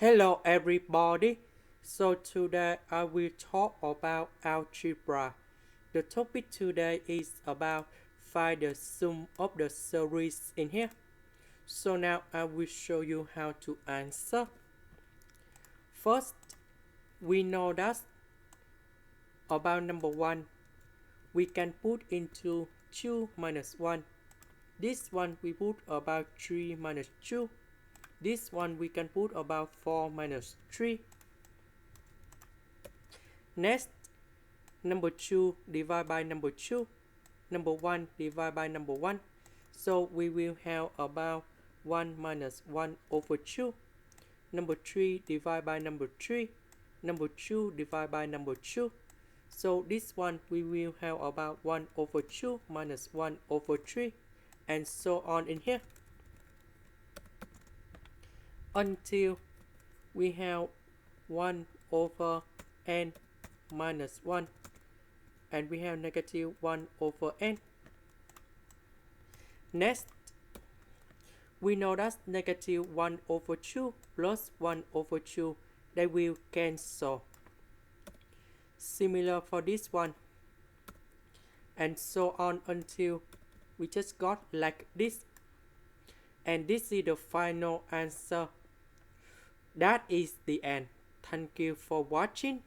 Hello everybody. So today I will talk about algebra. The topic today is about find the sum of the series in here. So now I will show you how to answer. First, we know that about number 1, we can put into 2 minus 1. This one we put about 3 minus 2. This one we can put about 4 minus 3. Next, number 2 divided by number 2. Number 1 divided by number 1. So we will have about 1 minus 1 over 2. Number 3 divided by number 3. Number 2 divided by number 2. So this one we will have about 1 over 2 minus 1 over 3. And so on in here. Until we have 1 over n minus 1. And we have negative 1 over n. Next, we know that negative 1 over 2 plus 1 over 2, they will cancel. Similar for this one. And so on until we just got like this. And this is the final answer. That is the end. Thank you for watching.